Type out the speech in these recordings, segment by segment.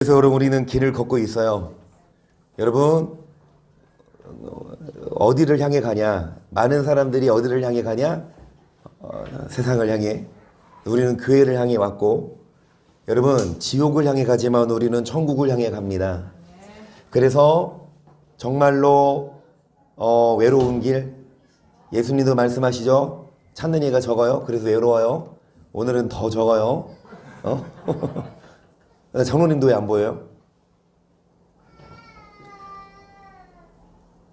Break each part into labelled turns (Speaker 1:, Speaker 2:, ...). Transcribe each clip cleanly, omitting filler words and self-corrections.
Speaker 1: 그래서 여러분 우리는 길을 걷고 있어요. 여러분 어디를 향해 가냐? 많은 사람들이 어디를 향해 가냐? 세상을 향해. 우리는 교회를 향해 왔고, 여러분 지옥을 향해 가지만 우리는 천국을 향해 갑니다. 그래서 정말로 외로운 길, 예수님도 말씀하시죠. 찾는 이가 적어요. 그래서 외로워요. 오늘은 더 적어요. 장로님도 왜 안 보여요?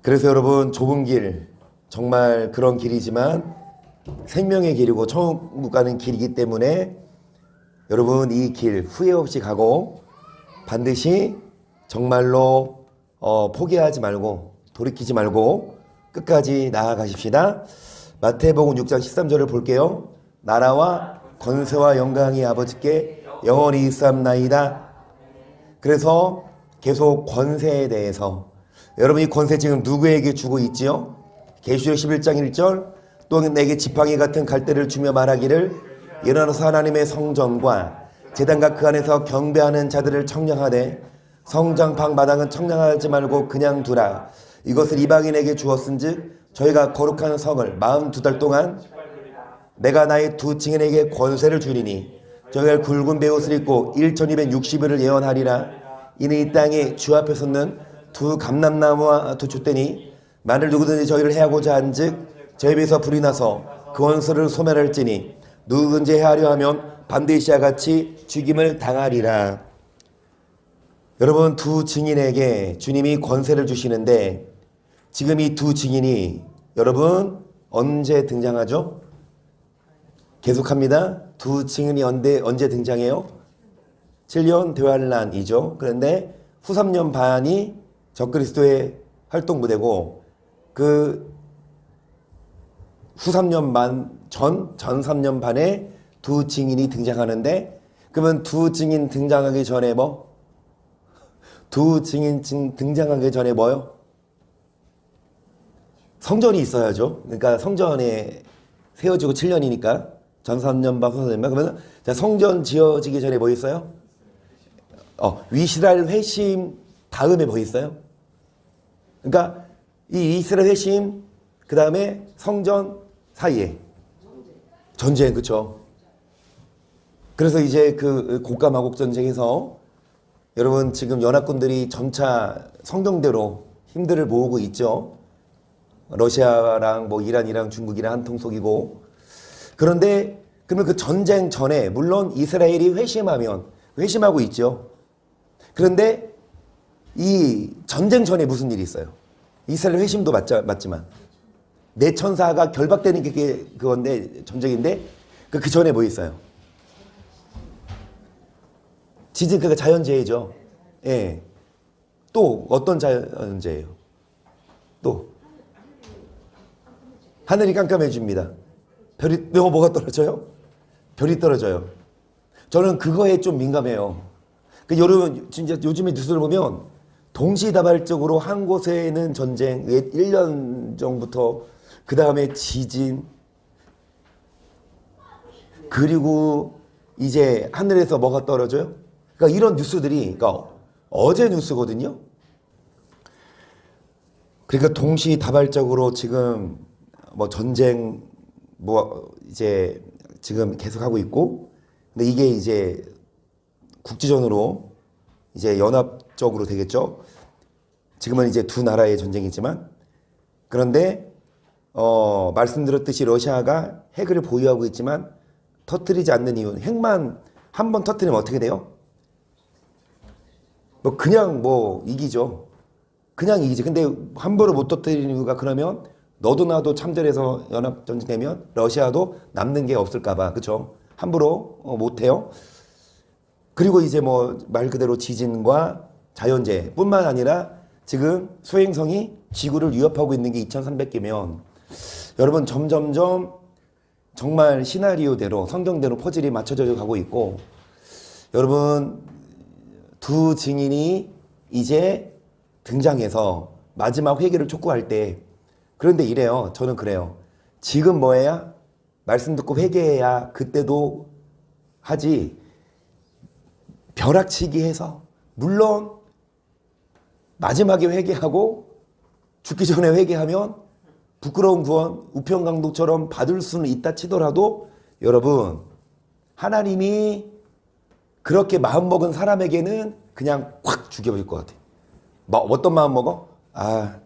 Speaker 1: 그래서 여러분 좁은 길, 정말 그런 길이지만 생명의 길이고 천국 가는 길이기 때문에 여러분 이 길 후회 없이 가고 반드시 정말로 포기하지 말고 돌이키지 말고 끝까지 나아가십시다. 마태복음 6장 13절을 볼게요. 나라와 권세와 영광이 아버지께 영원히 있사옵나이다. 그래서 계속 권세에 대해서, 여러분 이 권세 지금 누구에게 주고 있지요? 계시록 11장 1절, 또 내게 지팡이 같은 갈대를 주며 말하기를 일어나서 하나님의 성전과 제단과 그 안에서 경배하는 자들을 청량하되 성전 방 마당은 청량하지 말고 그냥 두라. 이것을 이방인에게 주었은즉 저희가 거룩한 성을 42달 동안 내가 나의 두 증인에게 권세를 주리니 저희가 굵은 베옷을 입고 1260일을 예언하리라. 이는 이 땅에 주 앞에 섰는 두 감람나무와 두 촛대니 만일 누구든지 저희를 해하고자 한즉 저희 입에서 불이 나서 그 원수를 소멸할지니 누구든지 해하려 하면 반드시 이와 같이 죽임을 당하리라. 여러분 두 증인에게 주님이 권세를 주시는데 지금 이 두 증인이 여러분 언제 등장하죠? 계속합니다. 두 증인이 언제 등장해요? 7년 대환란이죠. 그런데 후 3년 반이 적그리스도의 활동 무대고 그 후 3년 반 전 3년 반에 두 증인이 등장하는데, 그러면 두 증인 등장하기 전에 뭐? 두 증인 등장하기 전에 뭐요? 성전이 있어야죠. 그러니까 성전에 세워지고 7년이니까 전 3년 반, 후 3년 반. 그러면 성전 지어지기 전에 뭐 있어요? 이스라엘 회심 다음에 뭐 있어요? 그러니까 이 이스라엘 회심 그 다음에 성전 사이에 전쟁, 그쵸? 그래서 이제 그 고가 마곡 전쟁에서 여러분 지금 연합군들이 점차 성경대로 힘들을 모으고 있죠. 러시아랑 뭐 이란이랑 중국이랑 한통속이고. 그런데 그러면 그 전쟁 전에 물론 이스라엘이 회심하고 있죠. 그런데 이 전쟁 전에 무슨 일이 있어요? 이스라엘 회심도 맞지만 내 천사가 결박되는 게 그건데 전쟁인데 그 전에 뭐 있어요? 지진, 그러니까 자연재해죠. 예. 또 어떤 자연재해요? 또 하늘이 깜깜해집니다. 별이 뭐가 떨어져요? 별이 떨어져요. 저는 그거에 좀 민감해요. 여러분 진짜 요즘에 뉴스를 보면 동시다발적으로 한 곳에는 전쟁, 1년 전부터 그 다음에 지진, 그리고 이제 하늘에서 뭐가 떨어져요? 그러니까 이런 뉴스들이, 그러니까 어제 뉴스거든요. 그러니까 동시다발적으로 지금 뭐 전쟁 뭐 이제 지금 계속하고 있고, 근데 이게 이제 국지전으로 이제 연합적으로 되겠죠. 지금은 이제 두 나라의 전쟁이지만, 그런데 말씀드렸듯이 러시아가 핵을 보유하고 있지만 터뜨리지 않는 이유는, 핵만 한 번 터뜨리면 어떻게 돼요? 뭐 그냥 뭐 이기죠. 그냥 이기지. 근데 함부로 못 터뜨리는 이유가, 그러면 너도 나도 참전해서 연합전쟁 되면 러시아도 남는 게 없을까봐, 그쵸? 함부로 못해요. 그리고 이제 뭐 말 그대로 지진과 자연재해 뿐만 아니라 지금 소행성이 지구를 위협하고 있는 게 2300개면 여러분 점점점 정말 시나리오대로 성경대로 퍼즐이 맞춰져 가고 있고, 여러분 두 증인이 이제 등장해서 마지막 회개를 촉구할 때, 그런데 이래요. 저는 그래요. 지금 뭐해야? 말씀 듣고 회개해야 그때도 하지, 벼락치기 해서 물론 마지막에 회개하고 죽기 전에 회개하면 부끄러운 구원 우편강도처럼 받을 수는 있다 치더라도 여러분 하나님이 그렇게 마음먹은 사람에게는 그냥 확 죽여버릴 것 같아. 어떤 마음 먹어? 나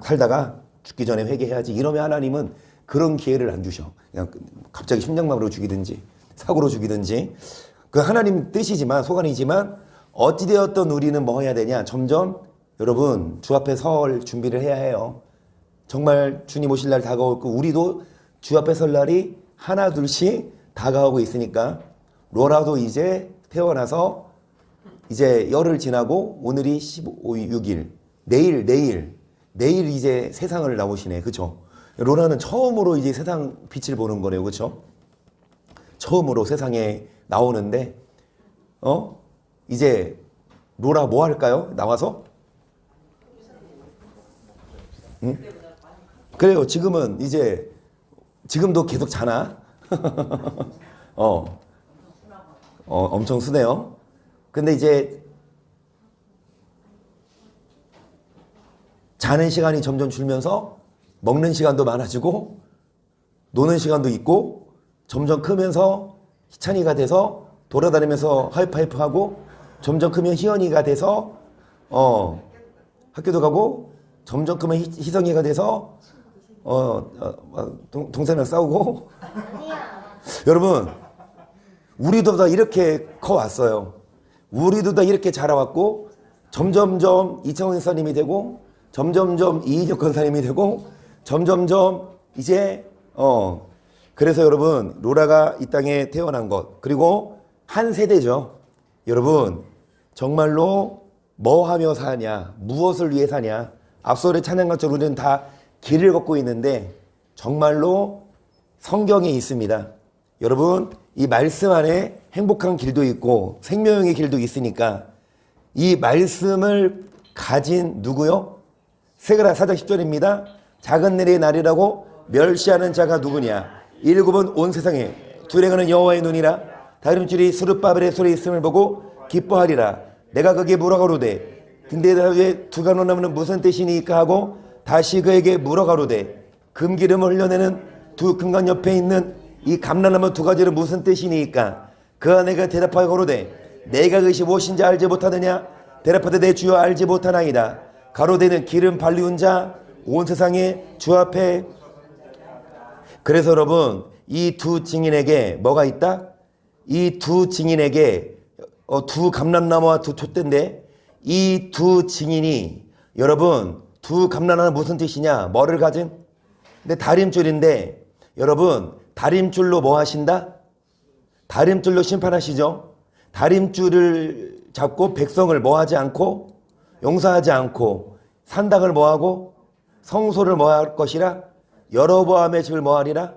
Speaker 1: 살다가 죽기 전에 회개해야지. 이러면 하나님은 그런 기회를 안 주셔. 그냥 갑자기 심장마비로 죽이든지 사고로 죽이든지. 그 하나님 뜻이지만 소관이지만 어찌되었던 우리는 뭐 해야 되냐. 점점 여러분 주 앞에 설 준비를 해야 해요. 정말 주님 오실 날 다가오고 우리도 주 앞에 설 날이 하나 둘씩 다가오고 있으니까 로라도 이제 태어나서 이제 열흘 지나고 오늘이 6일 내일 이제 세상을 나오시네. 그쵸? 로라는 처음으로 이제 세상 빛을 보는 거네요. 그쵸? 처음으로 세상에 나오는데 이제 로라 뭐 할까요? 나와서? 응? 그래요. 지금은 이제 지금도 계속 자나? 엄청 순해요. 근데 이제 자는 시간이 점점 줄면서 먹는 시간도 많아지고 노는 시간도 있고 점점 크면서 희찬이가 돼서 돌아다니면서 하이파이프 하고 점점 크면 희연이가 돼서 학교도 가고 점점 크면 희성이가 돼서 동생이랑 싸우고 여러분 우리도 다 이렇게 커왔어요. 우리도 다 이렇게 자라왔고 점점점 이창훈 선생님이 되고 점점점 이인혁 권사님이 되고 점점점 이제 그래서 여러분 로라가 이 땅에 태어난 것 그리고 한 세대죠. 여러분 정말로 뭐 하며 사냐 무엇을 위해 사냐 앞서의 찬양가처럼 우리는 다 길을 걷고 있는데 정말로 성경에 있습니다. 여러분 이 말씀 안에 행복한 길도 있고 생명의 길도 있으니까 이 말씀을 가진 누구요? 세가라 4장 10절입니다. 작은 일의 날이라고 멸시하는 자가 누구냐? 일곱은 온 세상에 두려가는 여호와의 눈이라 다림줄이 수르바벨의 소리 있음을 보고 기뻐하리라. 내가 거기에 물어가로되 등대에 두 감람나무는 무슨 뜻이니까 하고 다시 그에게 물어가로되 금기름을 흘려내는 두 금강 옆에 있는 이 감람나무 두 가지는 무슨 뜻이니까 그가 내가 대답하여 가로되 내가 그것이 무엇인지 알지 못하느냐 대답하되 내 주여 알지 못하나이다. 가로되는 기름 발리운 자 온 세상에 주 앞에. 그래서 여러분 이 두 증인에게 뭐가 있다? 이 두 증인에게 두 감람나무와 두 촛대인데 이 두 증인이 여러분 두 감람나무는 무슨 뜻이냐? 뭐를 가진? 근데 다림줄인데 여러분 다림줄로 뭐 하신다? 다림줄로 심판하시죠. 다림줄을 잡고 백성을 뭐 하지 않고 용서하지 않고 산당을 뭐 하고 성소를 뭐 할 것이라 여로보암의 집을 뭐 하리라.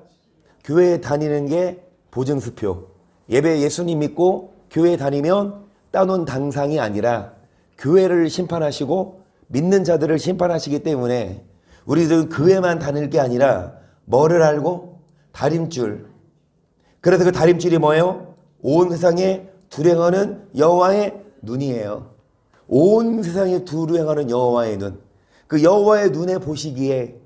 Speaker 1: 교회에 다니는 게 보증수표. 예배 예수님 믿고 교회에 다니면 따놓은 당상이 아니라 교회를 심판하시고 믿는 자들을 심판하시기 때문에 우리들은 교회만 다닐 게 아니라 뭐를 알고? 다림줄. 그래서 그 다림줄이 뭐예요? 온 세상에 두려워하는 여호와의 눈이에요. 온 세상에 두려워하는 여호와의 눈. 그 여호와의 눈에 보시기에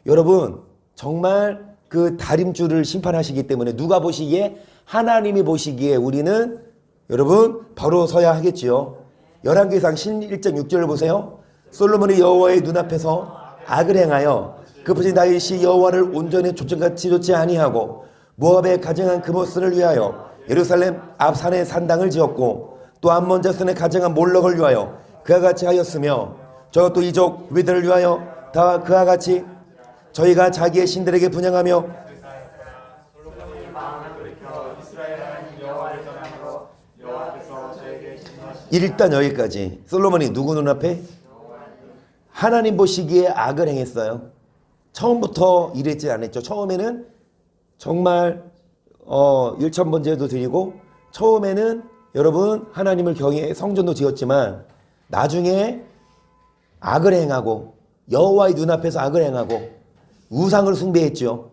Speaker 1: 여러분 정말 그 다림줄을 심판하시기 때문에 누가 보시기에? 하나님이 보시기에 우리는 여러분 바로 서야 하겠지요. 열왕기상 11장 6절을 보세요. 솔로몬이 여호와의 눈앞에서 악을 행하여 급하신 다윗이 여호와를 온전히 초청같이 좋지 아니하고 모압에 가정한 그모스를 위하여 예루살렘 앞산에 산당을 지었고 또 암몬 자손의 가정한 몰록을 위하여 그와 같이 하였으며 저것도 이족 위들을 위하여 다 그와 같이 저희가 자기의 신들에게 분향하며 일단 여기까지. 솔로몬이 누구 눈앞에? 하나님 보시기에 악을 행했어요. 처음부터 이랬지 않았죠. 처음에는 정말 1,000번제도 드리고 처음에는 여러분 하나님을 경외해 성전도 지었지만 나중에 악을 행하고 여호와의 눈앞에서 악을 행하고 우상을 숭배했죠.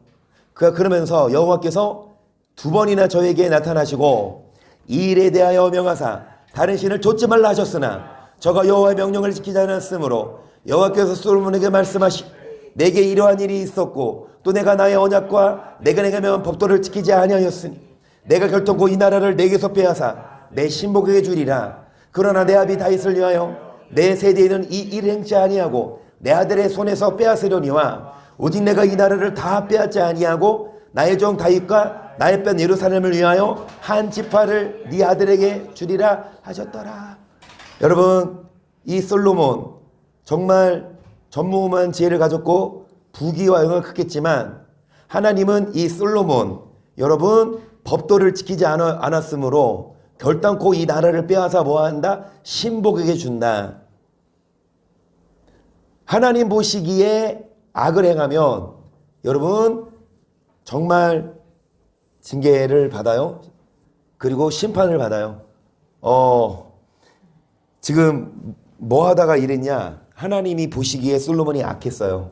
Speaker 1: 그러면서 여호와께서 두 번이나 저에게 나타나시고 이 일에 대하여 명하사 다른 신을 좇지 말라 하셨으나 저가 여호와의 명령을 지키지 않았으므로 여호와께서 솔로몬에게 말씀하시 내게 이러한 일이 있었고 또 내가 나의 언약과 내가 내게 명한 법도를 지키지 아니하였으니 내가 결정코 이 나라를 내게서 빼앗아 내 신복에게 주리라. 그러나 내 아비 다윗을 위하여 내 세대에는 이 일을 행치 아니하고 내 아들의 손에서 빼앗으려니와 오직 내가 이 나라를 다 빼앗지 아니하고 나의 종 다윗과 나의 뺀 예루살렘을 위하여 한 지파를 네 아들에게 주리라 하셨더라. 여러분, 이 솔로몬 정말 전무후무한 지혜를 가졌고 부귀와 영을 크겠지만 하나님은 이 솔로몬 여러분 법도를 지키지 않았으므로 결단코 이 나라를 빼앗아 뭐한다? 신복에게 준다. 하나님 보시기에 악을 행하면 여러분 정말 징계를 받아요. 그리고 심판을 받아요. 지금 뭐 하다가 이랬냐? 하나님이 보시기에 솔로몬이 악했어요.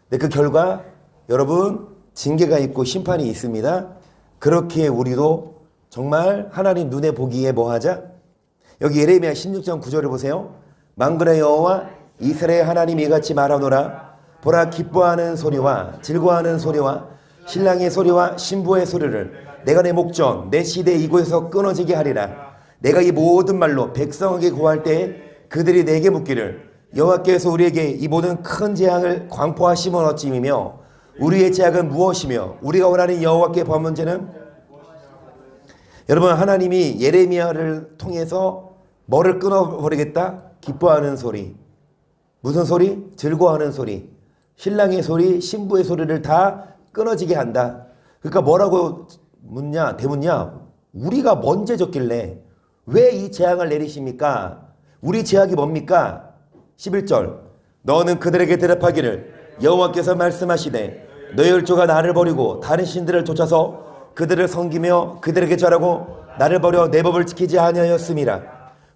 Speaker 1: 근데 그 결과 여러분 징계가 있고 심판이 있습니다. 그렇게 우리도 정말 하나님 눈에 보기에 뭐 하자? 여기 예레미야 16장 9절을 보세요. 만군의 여호와 이스라엘 하나님이 이같이 말하노라. 보라, 기뻐하는 소리와 즐거워하는 소리와 신랑의 소리와 신부의 소리를 내가 내 목전 내 시대 이곳에서 끊어지게 하리라. 내가 이 모든 말로 백성에게 고할 때에 그들이 내게 묻기를 여호와께서 우리에게 이 모든 큰 재앙을 광포하심은 어찌이며 우리의 죄악은 무엇이며 우리가 원하는 여호와께 범한 죄는? 여러분, 하나님이 예레미야를 통해서 뭐를 끊어버리겠다? 기뻐하는 소리. 무슨 소리? 즐거워하는 소리. 신랑의 소리, 신부의 소리를 다 끊어지게 한다. 그러니까 뭐라고 대묻냐? 우리가 뭔 죄 졌길래 왜 이 재앙을 내리십니까? 우리 죄악이 뭡니까? 11절 너는 그들에게 대답하기를 여호와께서 말씀하시되 너희 열조가 나를 버리고 다른 신들을 쫓아서 그들을 섬기며 그들에게 절하고 나를 버려 내 법을 지키지 아니하였음이라.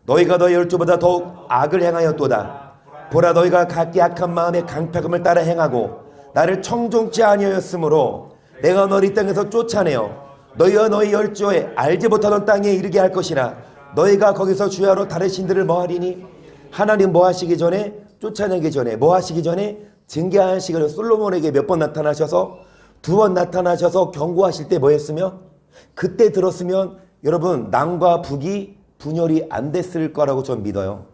Speaker 1: 너희가 너희 열조보다 더욱 악을 행하였도다. 보라, 너희가 각기 악한 마음의 강팍음을 따라 행하고 나를 청종치 아니하였으므로 내가 너희 땅에서 쫓아내어 너희와 너희 열조에 알지 못하던 땅에 이르게 할 것이라. 너희가 거기서 주야로 다른 신들을 뭐하리니? 하나님 뭐 하시기 전에, 쫓아내기 전에, 뭐 하시기 전에 징계하시기를 솔로몬에게 몇 번 나타나셔서 2번 나타나셔서 경고하실 때 뭐 했으며? 그때 들었으면 여러분 남과 북이 분열이 안 됐을 거라고 전 믿어요.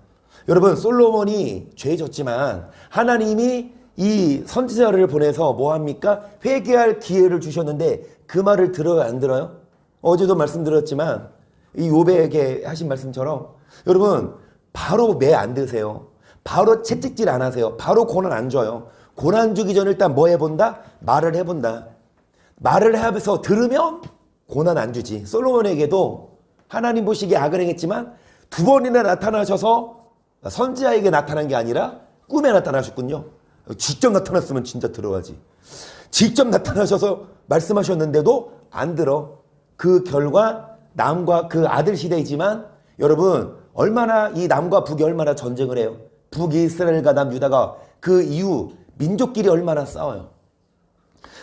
Speaker 1: 여러분, 솔로몬이 죄 졌지만 하나님이 이 선지자를 보내서 뭐합니까? 회개할 기회를 주셨는데 그 말을 들어요, 안 들어요? 어제도 말씀드렸지만 이 욥에게 하신 말씀처럼 여러분 바로 매 안 드세요. 바로 채찍질 안 하세요. 바로 고난 안 줘요. 고난 주기 전에 일단 뭐 해본다? 말을 해본다. 말을 하면서 들으면 고난 안 주지. 솔로몬에게도 하나님 보시기에 악을 행했지만 2번이나 나타나셔서 선지자에게 나타난 게 아니라 꿈에 나타나셨군요. 직접 나타났으면 진짜 들어가지. 직접 나타나셔서 말씀하셨는데도 안 들어. 그 결과 남과 그 아들 시대이지만 여러분 얼마나 이 남과 북이 얼마나 전쟁을 해요. 북이스라엘과 남유다가 그 이후 민족끼리 얼마나 싸워요.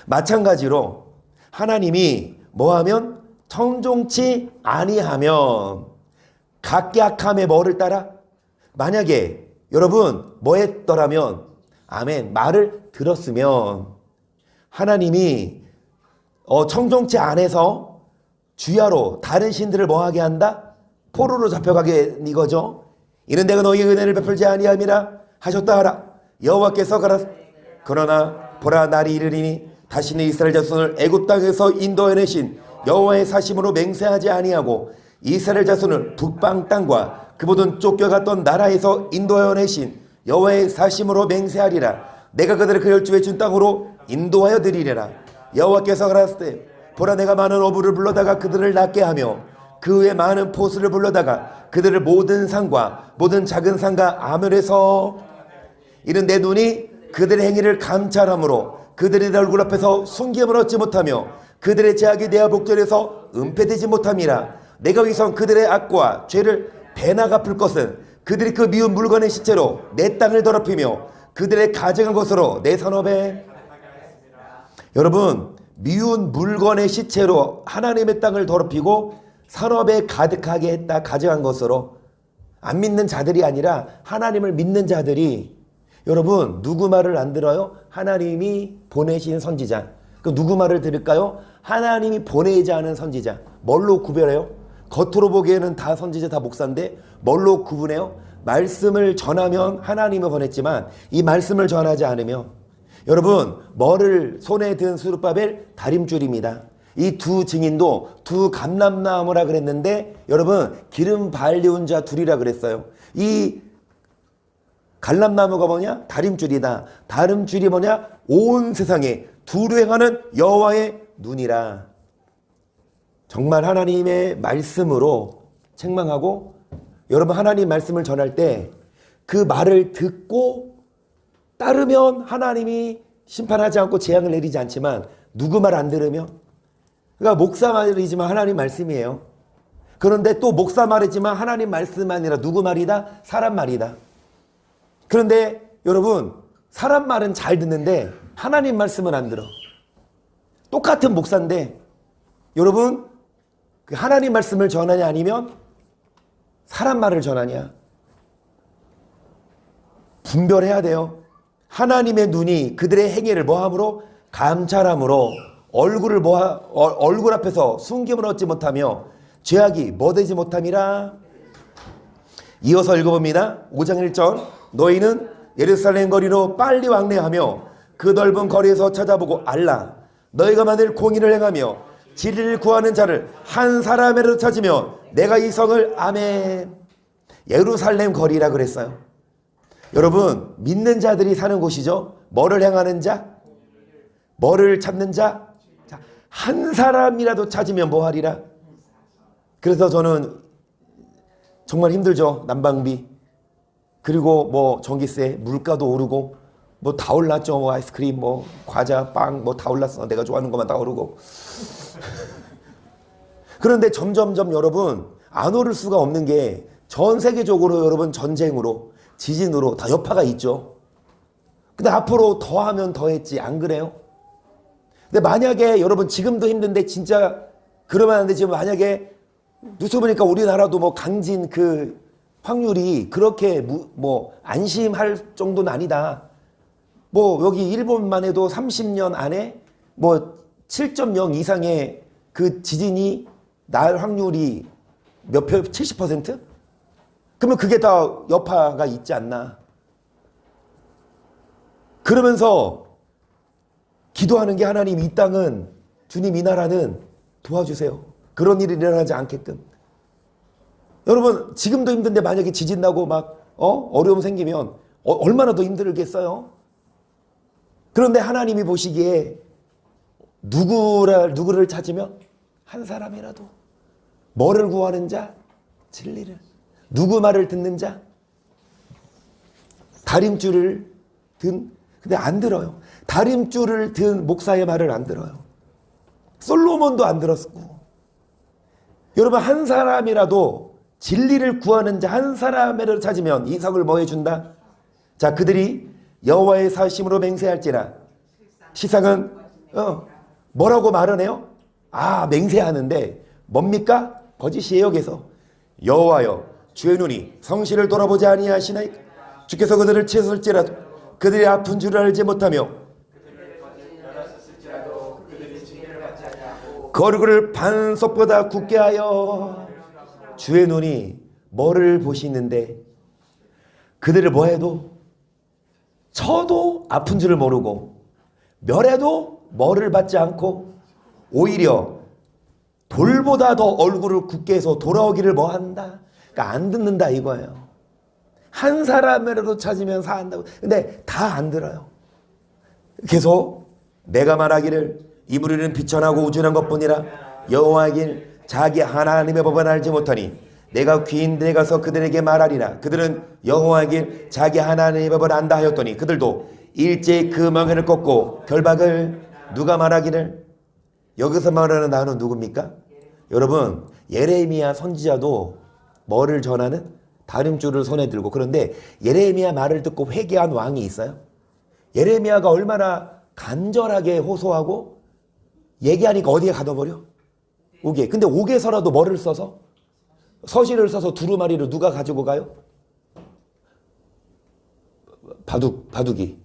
Speaker 1: 마찬가지로 하나님이 뭐하면 청종치 아니하면 각기 악함의 뭐를 따라? 만약에 여러분 뭐 했더라면 아멘 말을 들었으면 하나님이 청종치 안해서 주야로 다른 신들을 뭐하게 한다? 포로로 잡혀가게 이거죠. 이는 내가 너희의 은혜를 베풀지 아니함이라 하셨다 하라. 여호와께서 가라. 그러나 보라, 날이 이르리니 다시는 이스라엘 자손을 애굽 땅에서 인도해내신 여호와의 사심으로 맹세하지 아니하고 이스라엘 자손을 북방 땅과 그 모든 쫓겨갔던 나라에서 인도해내신 여호와의 사심으로 맹세하리라. 내가 그들을 그 열조에 준 땅으로 인도하여 드리리라. 여호와께서 가라사대 보라, 내가 많은 어부를 불러다가 그들을 낫게 하며 그 외에 많은 포수를 불러다가 그들을 모든 산과 모든 작은 산과 아멸에서 이는 내 눈이 그들의 행위를 감찰함으로 그들의 얼굴 앞에서 숨김을 얻지 못하며 그들의 제약이 내 복절에서 은폐되지 못함이라. 내가 위선 그들의 악과 죄를 배나 갚을 것은 그들이 그 미운 물건의 시체로 내 땅을 더럽히며 그들의 가증한 것으로 내 산업에. 여러분, 미운 물건의 시체로 하나님의 땅을 더럽히고 산업에 가득하게 했다 가져간 것으로 안 믿는 자들이 아니라 하나님을 믿는 자들이 여러분 누구 말을 안 들어요? 하나님이 보내신 선지자. 그 누구 말을 들을까요? 하나님이 보내지 않은 선지자. 뭘로 구별해요? 겉으로 보기에는 다 선지자 다 목사인데 뭘로 구분해요? 말씀을 전하면 하나님을 보냈지만 이 말씀을 전하지 않으면 여러분 뭐를 손에 든 스룹바벨 다림줄입니다. 이 두 증인도 두 감람나무라 그랬는데 여러분 기름 발리운 자 둘이라 그랬어요. 이 갈람나무가 뭐냐? 다림줄이다. 다림줄이 뭐냐? 온 세상에 두루 행하는 여호와의 눈이라. 정말 하나님의 말씀으로 책망하고 여러분 하나님 말씀을 전할 때 그 말을 듣고 따르면 하나님이 심판하지 않고 재앙을 내리지 않지만 누구 말 안 들으면 그러니까 목사 말이지만 하나님 말씀이에요. 그런데 또 목사 말이지만 하나님 말씀 아니라 누구 말이다? 사람 말이다. 그런데 여러분 사람 말은 잘 듣는데 하나님 말씀은 안 들어. 똑같은 목사인데 여러분 그 하나님 말씀을 전하냐 아니면 사람 말을 전하냐 분별해야 돼요. 하나님의 눈이 그들의 행위를 뭐함으로? 감찰함으로 얼굴 앞에서 숨김을 얻지 못하며 죄악이 뭐 되지 못함이라. 이어서 읽어봅니다. 5장 1절 너희는 예루살렘 거리로 빨리 왕래하며 그 넓은 거리에서 찾아보고 알라. 너희가 만일 공의를 행하며 진리를 구하는 자를 한 사람으로 찾으며 내가 이 성을 아멘. 예루살렘 거리라 그랬어요. 여러분 믿는 자들이 사는 곳이죠. 뭐를 행하는 자? 뭐를 찾는 자? 한 사람이라도 찾으면 뭐 하리라? 그래서 저는 정말 힘들죠. 난방비 그리고 뭐 전기세 물가도 오르고 뭐 다 올랐죠. 뭐 아이스크림 뭐 과자 빵 뭐 다 올랐어. 내가 좋아하는 것만 다 오르고 그런데 점점점 여러분 안 오를 수가 없는 게 전 세계적으로 여러분 전쟁으로 지진으로 다 여파가 있죠. 근데 앞으로 더하면 더했지 안 그래요? 근데 만약에 여러분 지금도 힘든데 진짜 그러면 안 되지. 만약에 뉴스 보니까 우리나라도 뭐 강진 그 확률이 그렇게 뭐 안심할 정도는 아니다. 뭐 여기 일본만 해도 30년 안에 뭐 7.0 이상의 그 지진이 날 확률이 몇 표? 70%? 그러면 그게 다 여파가 있지 않나. 그러면서 기도하는 게 하나님 이 땅은 주님 이 나라는 도와주세요. 그런 일이 일어나지 않게끔. 여러분 지금도 힘든데 만약에 지진 나고 막 어려움 생기면 얼마나 더 힘들겠어요. 그런데 하나님이 보시기에 누구를 찾으면 한 사람이라도 뭐를 구하는 자? 진리를. 누구 말을 듣는 자? 다림줄을 든 근데 안 들어요. 다림줄을 든 목사의 말을 안 들어요. 솔로몬도 안 들었고. 여러분 한 사람이라도 진리를 구하는 자 한 사람을 찾으면 이 성을 뭐 해준다? 자 그들이 여호와의 사심으로 맹세할지라. 시상은 뭐라고 말은 해요? 맹세하는데 뭡니까? 거짓이에요. 계속 여호와여 주의 눈이 성실을 돌아보지 아니하시나이까. 주께서 그들을 치셨을지라도 그들이 아픈 줄을 알지 못하며 그 얼굴을 반석보다 굳게 하여. 주의 눈이 뭐를 보시는데 그들을 뭐해도 쳐도 아픈 줄을 모르고 멸해도 뭐를 받지 않고 오히려 돌보다 더 얼굴을 굳게 해서 돌아오기를 뭐한다? 그러니까 안 듣는다 이거예요. 한 사람이라도 찾으면 사한다고. 근데 다 안 들어요. 계속 내가 말하기를 이 무리는 비천하고 우준한 것뿐이라 여호와길 자기 하나님의 법을 알지 못하니 내가 귀인들에 가서 그들에게 말하리라. 그들은 여호와길 자기 하나님의 법을 안다 하였더니 그들도 일제히 그 멍에를 꺾고 결박을. 누가 말하기를. 여기서 말하는 나는 누굽니까? 여러분 예레미야 선지자도 뭐를 전하는? 다림줄을 손에 들고. 그런데 예레미야 말을 듣고 회개한 왕이 있어요? 예레미야가 얼마나 간절하게 호소하고 얘기하니까 어디에 가둬버려? 옥에. 근데 옥에서라도 뭐를 써서? 서신을 써서 두루마리를 누가 가지고 가요? 바둑이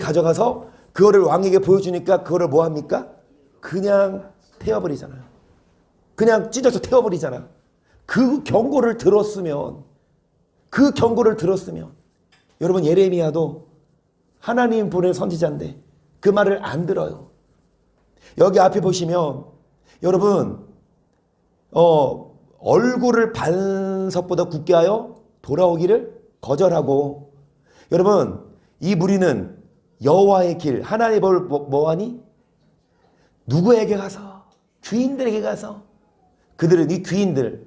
Speaker 1: 가져가서 그거를 왕에게 보여주니까 그거를 뭐 합니까? 그냥 태워버리잖아요. 그냥 찢어서 태워버리잖아. 그 경고를 들었으면 여러분, 예레미야도 하나님 보낸 선지자인데 그 말을 안 들어요. 여기 앞에 보시면 여러분, 얼굴을 반석보다 굳게 하여 돌아오기를 거절하고, 여러분, 이 무리는 여호와의 길, 하나님의 법을 뭐하니? 누구에게 가서? 귀인들에게 가서. 그들은, 이 귀인들,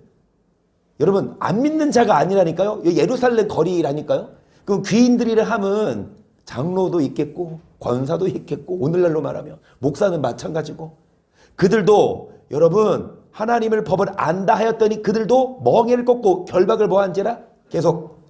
Speaker 1: 여러분, 안 믿는 자가 아니라니까요. 예루살렘 거리라니까요. 그 귀인들이라 함은 장로도 있겠고 권사도 있겠고, 오늘날로 말하면 목사는 마찬가지고, 그들도 여러분 하나님을 법을 안다 하였더니 그들도 멍에를 꺾고 결박을 뭐한지라? 계속.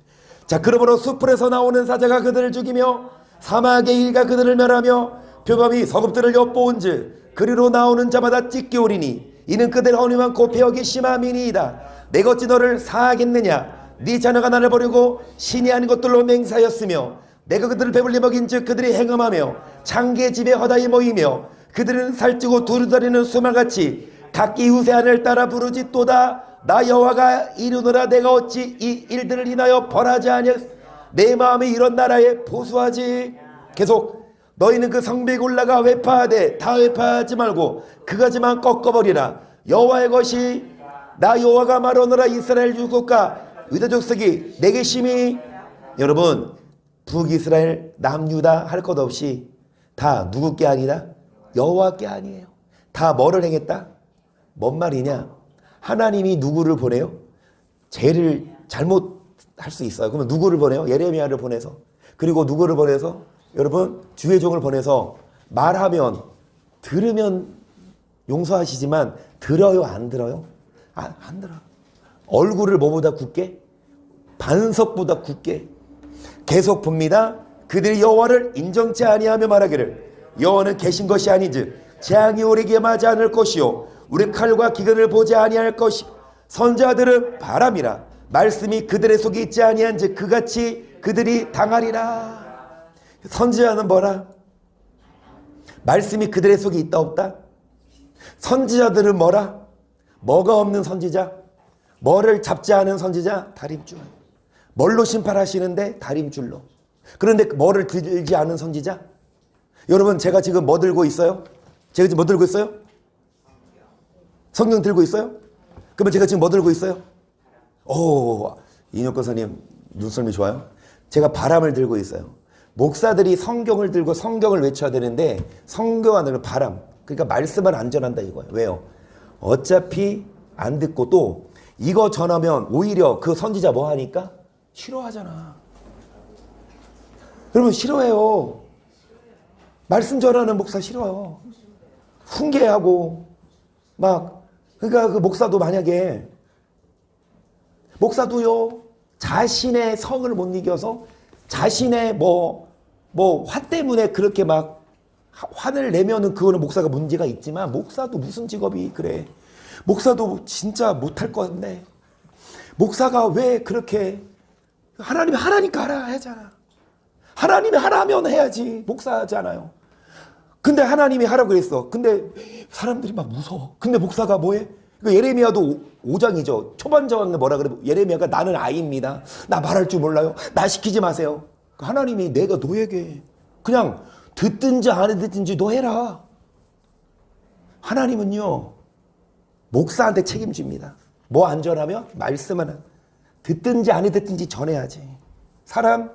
Speaker 1: 자, 그러므로 숲풀에서 나오는 사자가 그들을 죽이며 사막의 일가 그들을 멸하며 표범이 서급들을 엿보은즉 그리로 나오는 자마다 찢기오리니 이는 그들 허니 많고 배역이 심함이니이다. 내가 어찌 너를 사하겠느냐? 네 자녀가 나를 버리고 신이 아닌 것들로 맹세하였으며 내가 그들을 배불리 먹인즉 그들이 행음하며 창기의 집에 허다히 모이며 그들은 살찌고 두루다니는 수말같이 각기 이웃의 안을 따라 부르짖도다. 나 여호와가 이르노라. 내가 어찌 이 일들을 인하여 벌하지 아니하였? 내 마음이 이런 나라에 보수하지. 계속. 너희는 그 성벽에 올라가 회파하되 다 회파하지 말고 그가지만 꺾어버리라. 여호와의 것이 나 여호와가 말하노라. 이스라엘 유국과 유다 족속이 내게 심히, 여러분, 북이스라엘 남유다 할 것 없이 다 누구 게 아니라 여호와께 아니에요. 다 뭐를 행했다? 뭔 말이냐? 하나님이 누구를 보내요? 죄를 잘못할 수 있어요. 그러면 누구를 보내요? 예레미야를 보내서. 그리고 누구를 보내서? 여러분, 주의 종을 보내서 말하면, 들으면 용서하시지만 들어요, 안 들어요? 안 들어요. 얼굴을 뭐보다 굳게? 반석보다 굳게. 계속 봅니다. 그들이 여호와를 인정치 아니하며 말하기를 여호와는 계신 것이 아닌즉 재앙이 우리에게 맞지 않을 것이요 우리 칼과 기근을 보지 아니할 것이. 선지자들은 바람이라 말씀이 그들의 속에 있지 아니한즉 그같이 그들이 당하리라. 선지자는 뭐라? 말씀이 그들의 속에 있다 없다? 선지자들은 뭐라? 뭐가 없는 선지자? 뭐를 잡지 않은 선지자? 다림줄. 뭘로 심판하시는데? 다림줄로. 그런데 뭐를 들지 않은 선지자? 여러분, 제가 지금 뭐 들고 있어요? 제가 지금 뭐 들고 있어요? 성경 들고 있어요? 그러면 제가 지금 뭐 들고 있어요? 오, 인혁 교사님 눈썰미 좋아요. 제가 바람을 들고 있어요. 목사들이 성경을 들고 성경을 외쳐야 되는데 성경 안에는 바람, 그러니까 말씀은 안 전한다 이거예요. 왜요? 어차피 안 듣고 또 이거 전하면 오히려 그 선지자 뭐 하니까? 싫어하잖아. 여러분, 싫어해요. 말씀 전하는 목사 싫어요. 훈계하고 막. 그러니까 그 목사도 만약에 목사도요 자신의 성을 못 이겨서 자신의 뭐 화 때문에 그렇게 막 화를 내면은 그거는 목사가 문제가 있지만, 목사도 무슨 직업이 그래? 목사도 진짜 못할 건데 목사가 왜 그렇게 하나님이 하라니까 하라 하잖아. 하나님이 하라면 해야지. 목사잖아요. 근데 하나님이 하라고 그랬어. 근데 사람들이 막 무서워. 근데 목사가 뭐해? 예레미야도 5장이죠. 초반장은 뭐라 그래? 예레미야가 나는 아이입니다. 나 말할 줄 몰라요. 나 시키지 마세요. 하나님이 내가 너에게 그냥 듣든지 안 듣든지 너 해라. 하나님은요 목사한테 책임집니다. 뭐 안 전하면 말씀은 듣든지 안 듣든지 전해야지. 사람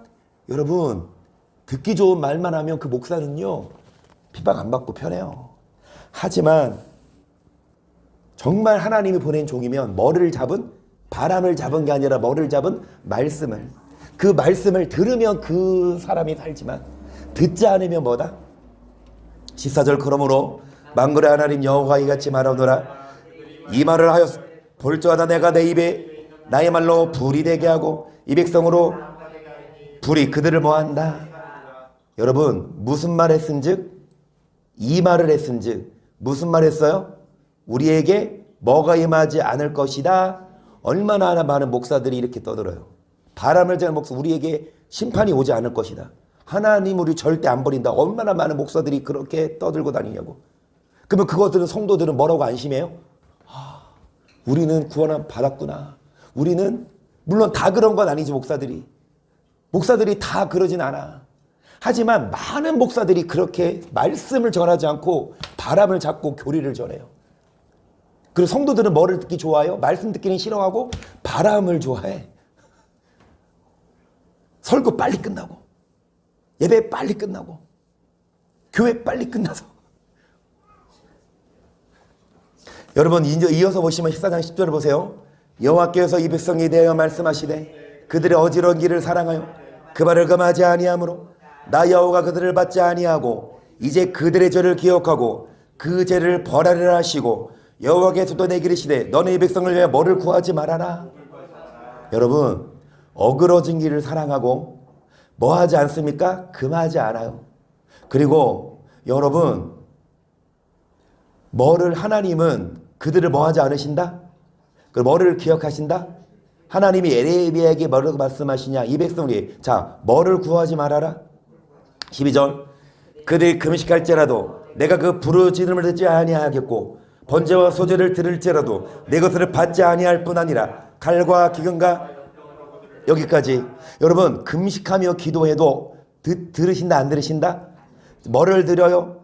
Speaker 1: 여러분 듣기 좋은 말만 하면 그 목사는요 핍박 안 받고 편해요. 하지만 정말 하나님이 보낸 종이면 뭐를 잡은? 바람을 잡은 게 아니라 뭐를 잡은? 말씀을. 그 말씀을 들으면 그 사람이 살지만 듣지 않으면 뭐다? 14절 그러므로 만군의 하나님 여호와 이같이 말하노라. 이 말을 하여 볼지어다 내가 내 입에 나의 말로 불이 되게 하고 이 백성으로 불이 그들을 뭐한다? 여러분 무슨 말 했은즉? 이 말을 했은즉 무슨 말 했어요? 우리에게 뭐가 임하지 않을 것이다. 얼마나 많은 목사들이 이렇게 떠들어요. 바람을 자는 목사, 우리에게 심판이 오지 않을 것이다. 하나님 우리 절대 안 버린다. 얼마나 많은 목사들이 그렇게 떠들고 다니냐고. 그러면 그것들은 성도들은 뭐라고 안심해요? 우리는 구원 받았구나. 우리는 물론 다 그런 건 아니지. 목사들이 다 그러진 않아. 하지만 많은 목사들이 그렇게 말씀을 전하지 않고 바람을 잡고 교리를 전해요. 그리고 성도들은 뭐를 듣기 좋아해요? 말씀 듣기는 싫어하고 바람을 좋아해. 설교 빨리 끝나고, 예배 빨리 끝나고, 교회 빨리 끝나서. 여러분 이어서 보시면 14장 10절을 보세요. 여호와께서 이 백성에 대하여 말씀하시되 그들의 어지러운 길을 사랑하여 그 발을 금하지 아니하므로 나 여호와가 그들을 받지 아니하고 이제 그들의 죄를 기억하고 그 죄를 벌하리라 하시고 여호와께서도 내게 이르시되 너는 이 백성을 위하여 뭐를 구하지 말아라. 여러분 어그러진 길을 사랑하고 뭐 하지 않습니까? 금하지 않아요. 그리고 여러분 뭐를 하나님은 그들을 뭐 하지 않으신다? 그 뭐를 기억하신다? 하나님이 에레미야에게 뭐라고 말씀하시냐? 이 백성이 자 뭐를 구하지 말아라? 12절 그들이 금식할지라도 내가 그 부르짖음을 듣지 아니하겠고 번제와 소제를 들을지라도 내 것을 받지 아니할 뿐 아니라 칼과 기근과 여기까지. 여러분 금식하며 기도해도 들으신다 안 들으신다? 뭐를 드려요?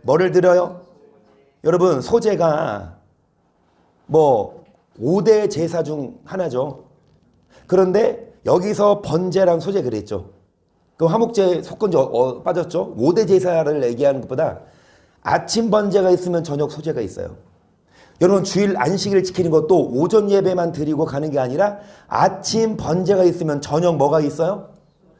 Speaker 1: 뭐를 드려요? 여러분 소제가 뭐 5대 제사 중 하나죠. 그런데 여기서 번제랑 소제 그랬죠. 그 화목제 속건제 빠졌죠. 5대 제사를 얘기하는 것보다 아침 번제가 있으면 저녁 소제가 있어요. 여러분 주일 안식일을 지키는 것도 오전 예배만 드리고 가는 게 아니라 아침 번제가 있으면 저녁 뭐가 있어요?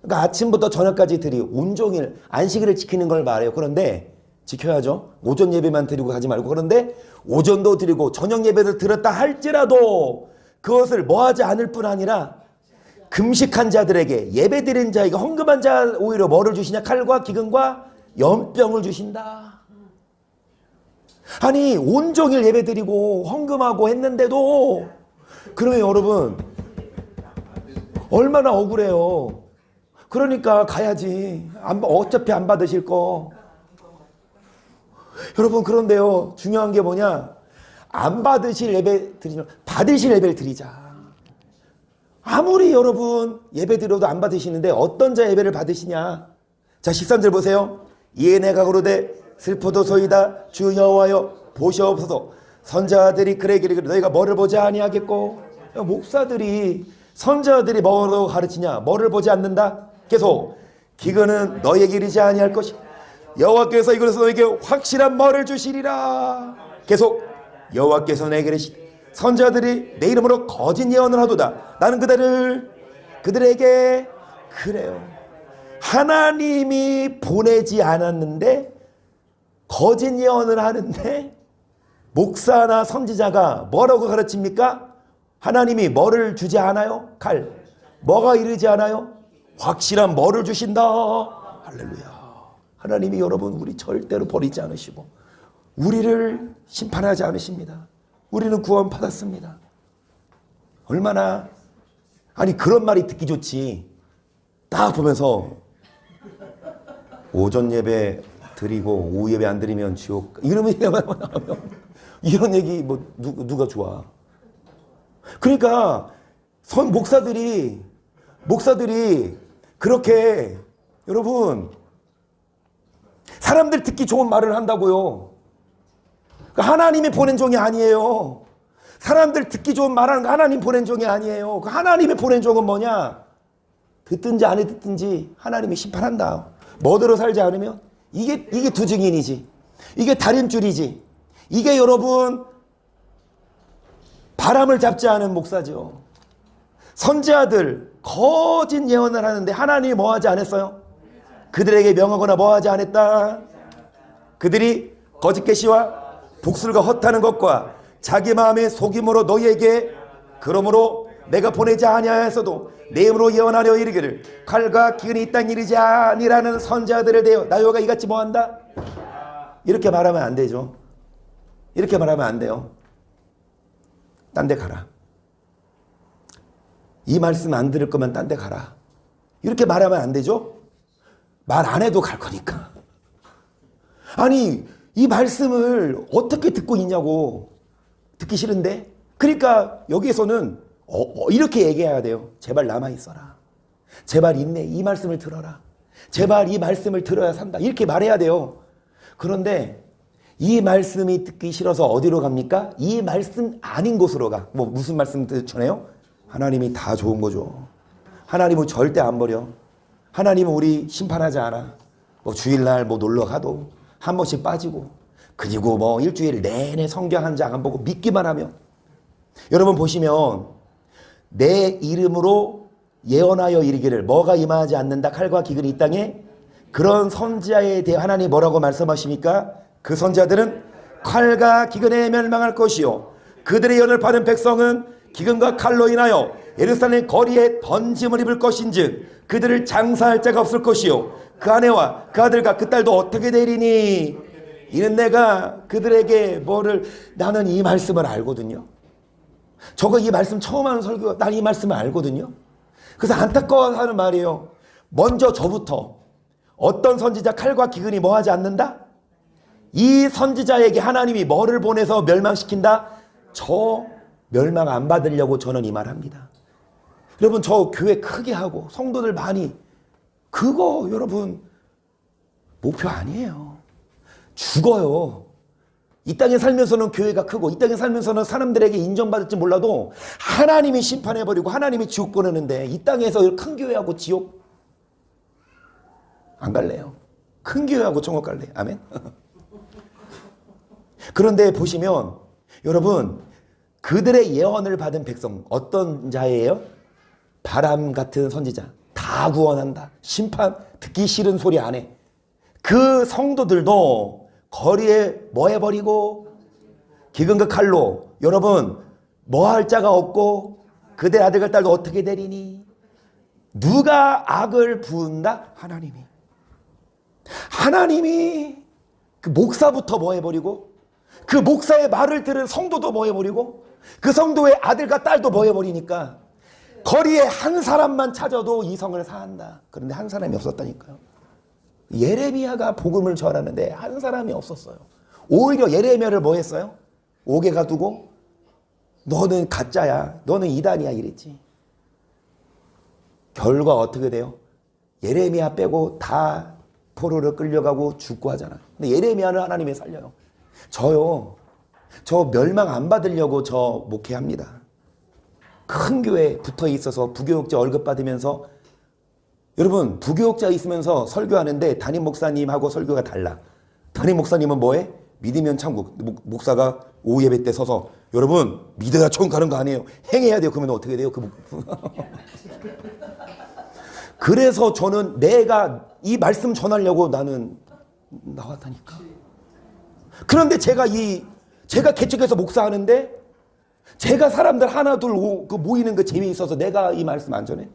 Speaker 1: 그러니까 아침부터 저녁까지 온종일 안식일을 지키는 걸 말해요. 그런데 지켜야죠. 오전 예배만 드리고 가지 말고. 그런데 오전도 드리고 저녁 예배를 드렸다 할지라도 그것을 뭐하지 않을 뿐 아니라 금식한 자들에게 예배 드린 자에게 헌금한 자 오히려 뭐를 주시냐? 칼과 기근과 연병을 주신다. 아니 온종일 예배 드리고 헌금하고 했는데도 그러면 여러분 얼마나 억울해요. 그러니까 가야지. 어차피 안 받으실 거. 여러분 그런데요 중요한 게 뭐냐? 안 받으실 예배 드리면 받으실 예배를 드리자. 아무리 여러분 예배 드려도 안 받으시는데 어떤 자 예배를 받으시냐? 자 13절 보세요. 이에 내가 그러되 슬퍼도소이다 주 여호와여 보시옵소서. 선자들이 그래 기르기를 너희가 뭐를 보지 아니하겠고. 목사들이 선자들이 뭐로 가르치냐? 뭐를 보지 않는다? 계속 기근은 너희에게 이르지 아니할 것이 여호와께서 이것에서 너에게 확실한 뭐를 주시리라. 계속 여호와께서 내게 이르시되 선자들이 내 이름으로 거짓 예언을 하도다. 나는 그들에게 그래요. 하나님이 보내지 않았는데 거짓 예언을 하는데 목사나 선지자가 뭐라고 가르칩니까? 하나님이 뭐를 주지 않아요? 칼. 뭐가 이르지 않아요? 확실한 뭐를 주신다. 할렐루야. 하나님이 여러분 우리 절대로 버리지 않으시고 우리를 심판하지 않으십니다. 우리는 구원 받았습니다. 얼마나 아니 그런 말이 듣기 좋지. 딱 보면서 오전 예배 드리고 오후 예배 안 드리면 지옥 이러면 이런 얘기 뭐 누가 좋아. 그러니까 목사들이 그렇게 여러분 사람들 듣기 좋은 말을 한다고요. 하나님이 보낸 종이 아니에요. 사람들 듣기 좋은 말하는 거 하나님 보낸 종이 아니에요. 그 하나님이 보낸 종은 뭐냐? 듣든지 안 듣든지 하나님이 심판한다. 뭐대로 살지 않으면 이게 두 증인이지. 이게 다림줄이지. 이게 여러분 바람을 잡지 않은 목사죠. 선지자들 거짓 예언을 하는데 하나님이 뭐 하지 않았어요? 그들에게 명하거나 뭐 하지 않았다. 그들이 거짓 계시와 복술과 헛하는 것과 자기 마음의 속임으로 너희에게 그러므로 내가 보내지 아니하였어도 내 이름으로 예언하려 이르기를 칼과 기근이 이 땅에 이르지 아니라는 선지자들을 대하여 나 여호와가 이같이 뭐한다? 이렇게 말하면 안 되죠. 이렇게 말하면 안 돼요. 딴 데 가라. 이 말씀 안 들을 거면 딴 데 가라. 이렇게 말하면 안 되죠? 말 안 해도 갈 거니까. 아니, 이 말씀을 어떻게 듣고 있냐고. 듣기 싫은데? 그러니까 여기에서는 이렇게 얘기해야 돼요. 제발 남아있어라. 제발 인내. 이 말씀을 들어라. 제발 이 말씀을 들어야 산다. 이렇게 말해야 돼요. 그런데 이 말씀이 듣기 싫어서 어디로 갑니까? 이 말씀 아닌 곳으로 가. 뭐 무슨 말씀 전해요? 하나님이 다 좋은 거죠. 하나님은 절대 안 버려. 하나님은 우리 심판하지 않아. 뭐 주일날 뭐 놀러 가도 한 번씩 빠지고, 그리고 뭐 일주일 내내 성경 한 장 안 보고 믿기만 하면. 여러분 보시면 내 이름으로 예언하여 이르기를 뭐가 임하지 않는다. 칼과 기근이 이 땅에. 그런 선지자에 대해 하나님이 뭐라고 말씀하십니까? 그 선지자들은 칼과 기근에 멸망할 것이요 그들의 예언을 받은 백성은 기근과 칼로 인하여 예루살렘 거리에 던짐을 입을 것인즉 그들을 장사할 자가 없을 것이요 그 아내와 그 아들과 그 딸도 어떻게 되리니. 이는 내가 그들에게 나는 이 말씀을 알거든요. 저거 이 말씀 처음 하는 설교, 난 이 말씀을 알거든요. 그래서 안타까워서 하는 말이에요. 먼저 저부터 어떤 선지자 칼과 기근이 뭐 하지 않는다? 이 선지자에게 하나님이 뭐를 보내서 멸망시킨다? 저 멸망 안 받으려고 저는 이 말 합니다. 여러분, 저 교회 크게 하고 성도들 많이, 그거 여러분 목표 아니에요. 죽어요. 이 땅에 살면서는 교회가 크고 이 땅에 살면서는 사람들에게 인정받을지 몰라도 하나님이 심판해버리고 하나님이 지옥 보내는데 이 땅에서 큰 교회하고 지옥 안 갈래요. 큰 교회하고 천국 갈래. 아멘. 그런데 보시면 여러분, 그들의 예언을 받은 백성 어떤 자예요? 바람 같은 선지자. 다 구원한다. 심판 듣기 싫은 소리 안 해. 그 성도들도 거리에 뭐 해버리고 기근과 칼로, 여러분 뭐 할 자가 없고 그대 아들과 딸도 어떻게 되리니. 누가 악을 부은다? 하나님이 그 목사부터 뭐 해버리고 그 목사의 말을 들은 성도도 뭐 해버리고 그 성도의 아들과 딸도 뭐 해버리니까 거리에 한 사람만 찾아도 이성을 사한다. 그런데 한 사람이 없었다니까요. 예레미야가 복음을 전하는데 한 사람이 없었어요. 오히려 예레미야를 뭐 했어요? 옥에 가두고 너는 가짜야, 너는 이단이야 이랬지. 결과 어떻게 돼요? 예레미야 빼고 다 포로로 끌려가고 죽고 하잖아요. 근데 예레미야는 하나님이 살려요. 저 멸망 안 받으려고 저 목회합니다. 큰 교회 붙어 있어서 부교육자 월급 받으면서, 여러분 부교육자 있으면서 설교하는데 담임 목사님하고 설교가 달라. 담임 목사님은 뭐해? 믿으면 천국. 목사가 오후 예배 때 서서 여러분 믿어야 천국 가는 거 아니에요. 행해야 돼요. 그러면 어떻게 돼요? 그래서 저는 내가 이 말씀 전하려고 나는 나왔다니까. 그런데 제가 개척해서 목사하는데 제가 사람들 하나 둘 모이는 거 재미있어서 내가 이 말씀 안 전해?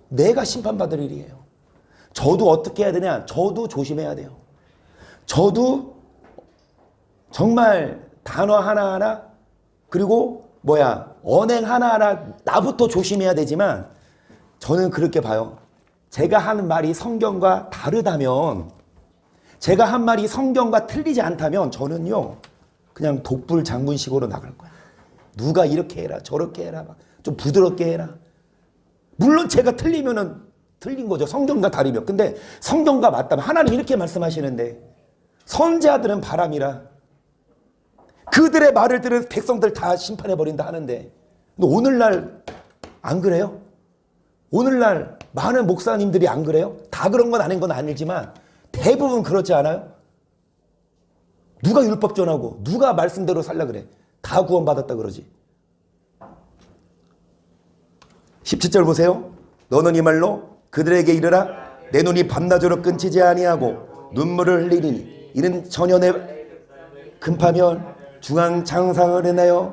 Speaker 1: 내가 심판받을 일이에요. 저도 어떻게 해야 되냐? 저도 조심해야 돼요. 저도 정말 단어 하나하나, 그리고 언행 하나하나 나부터 조심해야 되지만, 저는 그렇게 봐요. 제가 하는 말이 성경과 다르다면, 제가 한 말이 성경과 틀리지 않다면 저는요 그냥 독불 장군식으로 나갈 거야. 누가 이렇게 해라 저렇게 해라 좀 부드럽게 해라. 물론 제가 틀리면은 틀린 거죠. 성경과 다르면. 근데 성경과 맞다면 하나님 이렇게 말씀하시는데 선지자들은 바람이라 그들의 말을 들은 백성들 다 심판해버린다 하는데, 근데 오늘날 안 그래요? 오늘날 많은 목사님들이 안 그래요? 다 그런 건 아닌 건 아니지만 대부분 그렇지 않아요? 누가 율법 전하고 누가 말씀대로 살라 그래? 다 구원받았다 그러지. 17절 보세요. 너는 이 말로 그들에게 이르라. 내 눈이 밤낮으로 끊치지 아니하고 눈물을 흘리니 이는 전년에 금파면 중앙 장상을 해내어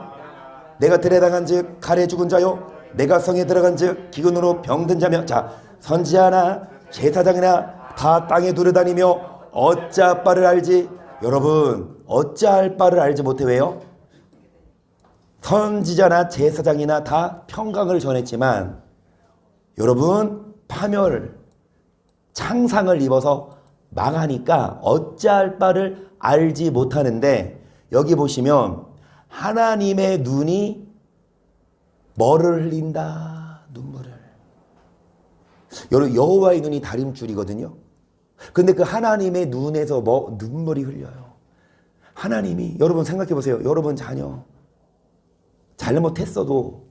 Speaker 1: 내가 들에 당한 즉 칼에 죽은 자요 내가 성에 들어간 즉 기근으로 병든 자며. 자, 선지자나 제사장이나 다 땅에 두려다니며 어찌 아빠를 알지. 여러분 어찌할 바를 알지 못해 왜요? 선지자나 제사장이나 다 평강을 전했지만 여러분 파멸 창상을 입어서 망하니까 어찌할 바를 알지 못하는데 여기 보시면 하나님의 눈이 뭐를 흘린다? 눈물을. 여러분 여호와의 눈이 다림줄이거든요. 근데 그 하나님의 눈에서 눈물이 흘려요. 하나님이 여러분 생각해 보세요. 여러분 자녀 잘못했어도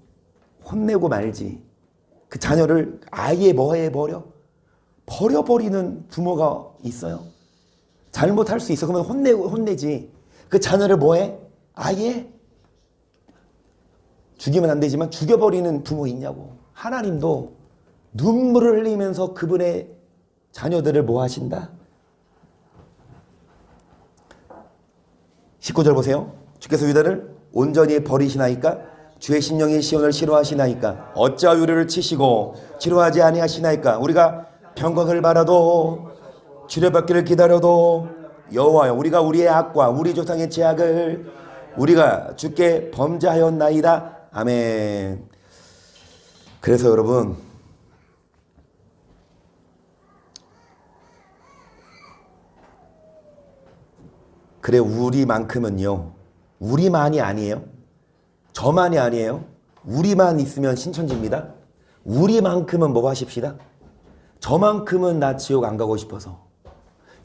Speaker 1: 혼내고 말지. 그 자녀를 아예 뭐 해버려? 버려버리는 부모가 있어요. 잘못할 수 있어. 그러면 혼내지. 그 자녀를 뭐 해? 아예 죽이면 안 되지만 죽여버리는 부모 있냐고. 하나님도 눈물을 흘리면서 그분의 자녀들을 뭐 하신다? 19절 보세요. 주께서 유다를 온전히 버리시나이까? 주의 심령이 시온을 싫어하시나이까? 어찌하여 우리를 치시고 치료하지 아니하시나이까? 우리가 평강을 바라도 치료받기를 기다려도 여호와여 우리가 우리의 악과 우리 조상의 죄악을 우리가 주께 범죄하였나이다. 아멘. 그래서 여러분 그래 우리만큼은요. 우리만이 아니에요. 저만이 아니에요. 우리만 있으면 신천지입니다. 우리만큼은 뭐 하십시다. 저만큼은 나 지옥 안 가고 싶어서.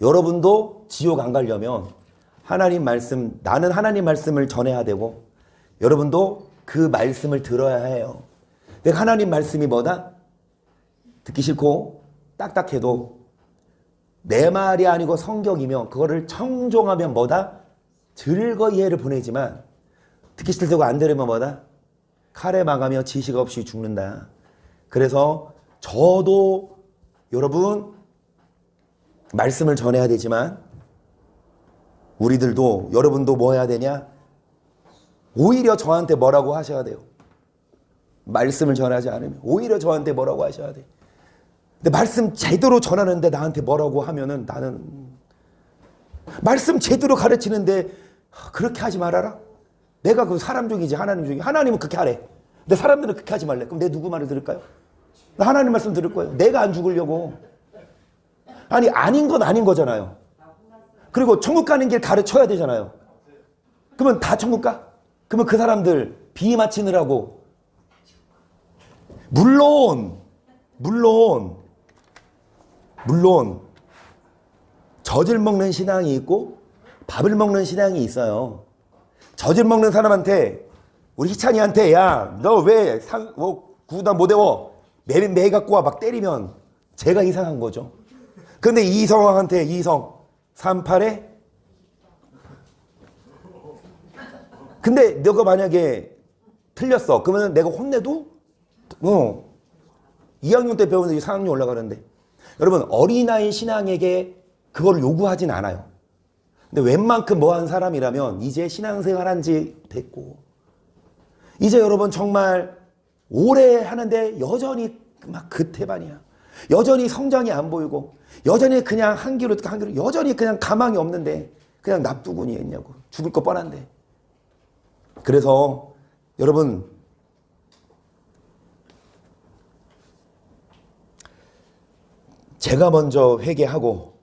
Speaker 1: 여러분도 지옥 안 가려면 하나님 말씀, 나는 하나님 말씀을 전해야 되고 여러분도 그 말씀을 들어야 해요. 근데 하나님 말씀이 뭐다? 듣기 싫고 딱딱해도 내 말이 아니고 성경이면 그거를 청종하면 뭐다? 즐거이 해를 보내지만 듣기 싫다고 안 들으면 뭐다? 칼에 망하며 지식 없이 죽는다. 그래서 저도 여러분 말씀을 전해야 되지만 우리들도 여러분도 뭐 해야 되냐? 오히려 저한테 뭐라고 하셔야 돼요. 말씀을 전하지 않으면 오히려 저한테 뭐라고 하셔야 돼. 근데 말씀 제대로 전하는데 나한테 뭐라고 하면은 나는 말씀 제대로 가르치는데 그렇게 하지 말아라. 내가 그 사람 중이지 하나님 중이. 하나님은 그렇게 하래. 근데 사람들은 그렇게 하지 말래. 그럼 내 누구 말을 들을까요? 나 하나님 말씀 들을 거예요. 내가 안 죽으려고. 아니 아닌 건 아닌 거잖아요. 그리고 천국 가는 길 가르쳐야 되잖아요. 그러면 다 천국 가? 그러면 그 사람들 비 맞히느라고 물론 젖을 먹는 신앙이 있고 밥을 먹는 신앙이 있어요. 젖을 먹는 사람한테 우리 희찬이한테 야 너 왜 구단 못 외워 매 갖고 와 막 때리면 제가 이상한 거죠. 근데 이성한테 이성 38에 근데 너가 만약에 틀렸어. 그러면 내가 혼내도 2학년 때 배우는데 4학년 올라가는데 여러분 어린아이 신앙에게 그걸 요구하진 않아요. 근데 웬만큼 뭐한 사람이라면 이제 신앙생활 한 지 됐고 이제 여러분 정말 오래 하는데 여전히 막 그태반이야. 여전히 성장이 안 보이고 여전히 그냥 한 길로 여전히 그냥 가망이 없는데 그냥 납두군이 있냐고. 죽을 거 뻔한데. 그래서 여러분 제가 먼저 회개하고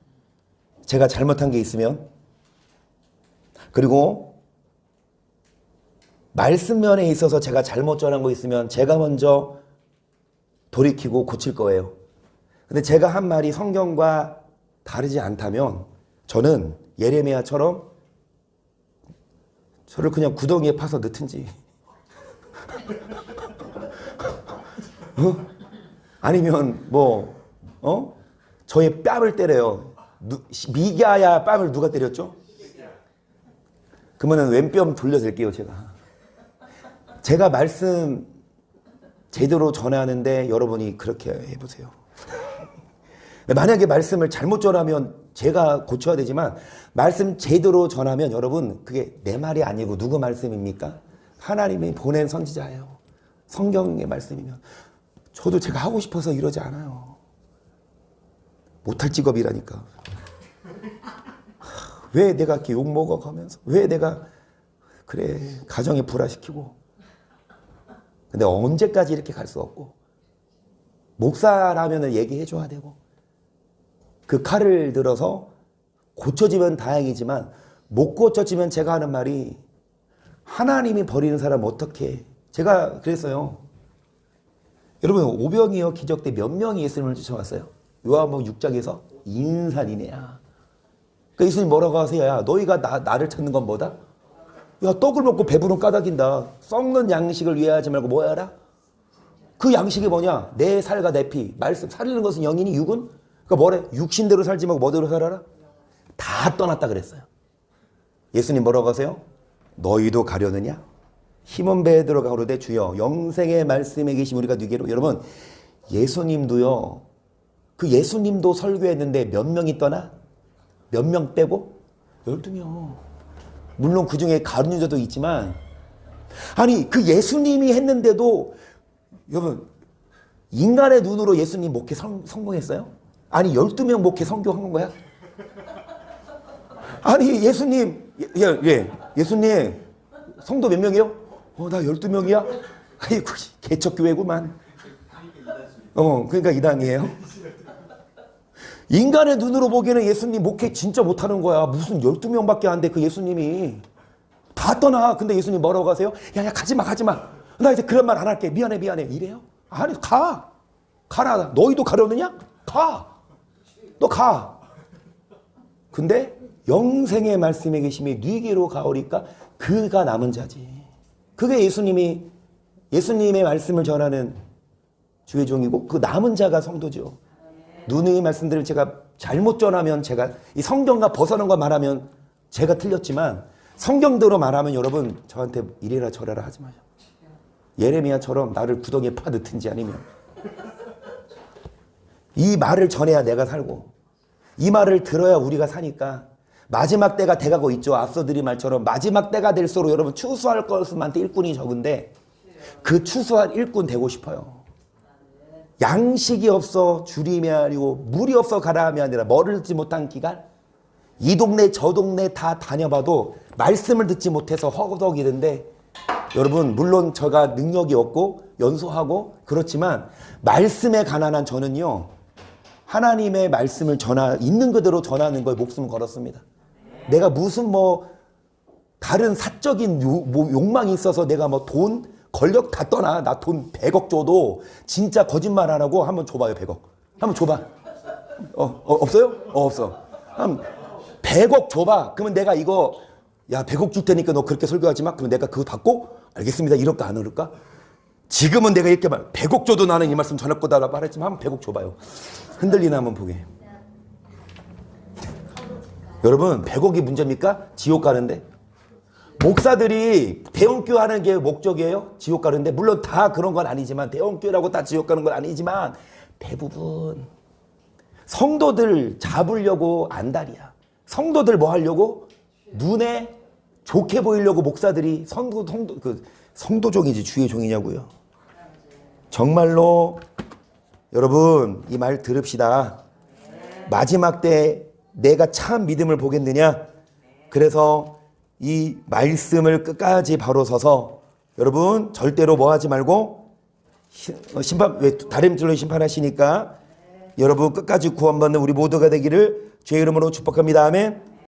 Speaker 1: 제가 잘못한 게 있으면 그리고 말씀면에 있어서 제가 잘못 전한 거 있으면 제가 먼저 돌이키고 고칠 거예요. 근데 제가 한 말이 성경과 다르지 않다면 저는 예레미야처럼 저를 그냥 구덩이에 파서 넣든지 아니면 저의 뺨을 때려요. 미가야 뺨을 누가 때렸죠? 그러면 왼뺨 돌려드릴게요. 제가 말씀 제대로 전하는데 여러분이 그렇게 해보세요. 만약에 말씀을 잘못 전하면 제가 고쳐야 되지만 말씀 제대로 전하면 여러분 그게 내 말이 아니고 누구 말씀입니까? 하나님이 보낸 선지자예요. 성경의 말씀이면 저도 제가 하고 싶어서 이러지 않아요. 못할 직업이라니까. 왜 내가 이렇게 욕먹어가면서 왜 내가 그래 가정에 불화시키고. 근데 언제까지 이렇게 갈 수 없고 목사라면 얘기해줘야 되고 그 칼을 들어서 고쳐지면 다행이지만 못 고쳐지면 제가 하는 말이 하나님이 버리는 사람 어떻게 해? 제가 그랬어요. 여러분 오병이어 기적 때 몇 명이 예수님을 쫓아왔어요? 요한복음 6장에서 인산이네야. 그러니까 예수님 뭐라고 하세요? 야 너희가 나를 찾는 건 뭐다? 야 떡을 먹고 배부른 까닭인다. 썩는 양식을 위하지 말고 뭐 해라? 그 양식이 뭐냐? 내 살과 내 피. 말씀 살리는 것은 영이니 육은? 그러니까 뭐래? 육신대로 살지 말고 뭐대로 살아라? 다 떠났다 그랬어요. 예수님 뭐라고 하세요? 너희도 가려느냐? 시몬 베드로가 가로되 주여 영생의 말씀에 계신 우리가 누게로. 여러분 예수님도요. 그 예수님도 설교했는데 몇 명이 떠나? 몇 명 빼고? 12명. 물론 그 중에 가룟 유다도 있지만 아니 그 예수님이 했는데도 여러분 인간의 눈으로 예수님 목회 성공했어요? 아니 12명 목회 성공한 거야? 아니 예수님 예수님 성도 몇 명이요? 나 12명이야? 아이고 개척교회구만. 그러니까 이단이에요. 인간의 눈으로 보기에는 예수님 목회 진짜 못하는 거야. 무슨 12명밖에 안 돼 그 예수님이. 다 떠나. 근데 예수님 뭐라고 하세요? 야 가지마. 나 이제 그런 말 안 할게. 미안해. 이래요? 아니 가라. 너희도 가려느냐? 너 가. 근데 영생의 말씀에 계심이 네게로 가오리까 그가 남은 자지. 그게 예수님의 말씀을 전하는 주의 종이고 그 남은 자가 성도죠. 누누이 말씀들을 제가 잘못 전하면 제가 이 성경과 벗어난 거 말하면 제가 틀렸지만 성경대로 말하면 여러분 저한테 이래라 저래라 하지 마요. 예레미야처럼 나를 구덩이에 파넣든지 아니면 이 말을 전해야 내가 살고 이 말을 들어야 우리가 사니까 마지막 때가 돼가고 있죠. 앞서 드린 말처럼 마지막 때가 될수록 여러분 추수할 것은 일꾼이 적은데 그 추수할 일꾼 되고 싶어요. 양식이 없어 주림이 아니고 물이 없어 가라함이 아니라 머르지 못한 기간 이 동네 저 동네 다 다녀봐도 말씀을 듣지 못해서 허덕이는데 여러분 물론 제가 능력이 없고 연소하고 그렇지만 말씀에 가난한 저는요 하나님의 말씀을 있는 그대로 전하는 거에 목숨을 걸었습니다. 내가 무슨 다른 사적인 욕망이 있어서 내가 돈 권력 다 떠나. 나 돈 100억 줘도 진짜 거짓말 안 하고 한번 줘봐요. 100억 한번 줘봐. 없어요? 없어. 한 100억 줘봐. 그러면 내가 이거 100억 줄 테니까 너 그렇게 설교하지 마. 그러면 내가 그거 받고 알겠습니다 이럴까 안 이럴까? 지금은 내가 이렇게 100억 줘도 나는 이 말씀 전할 거다 라고 말했지만 한번 100억 줘봐요. 흔들리나 한번 보게. 여러분 100억이 문제입니까? 지옥 가는데. 목사들이 대형교회 하는 게 목적이에요? 지옥 가는데. 물론 다 그런 건 아니지만 대형교회라고 다 지옥 가는 건 아니지만 대부분 성도들 잡으려고 안달이야. 성도들 뭐 하려고? 눈에 좋게 보이려고 목사들이 성도종이지 주의 종이냐고요. 정말로 여러분 이 말 들읍시다. 마지막 때 내가 참 믿음을 보겠느냐? 그래서 이 말씀을 끝까지 바로 서서 여러분 절대로 뭐 하지 말고 왜 다른 줄로 심판하시니까 여러분 끝까지 구원받는 우리 모두가 되기를 주의 이름으로 축복합니다. 아멘.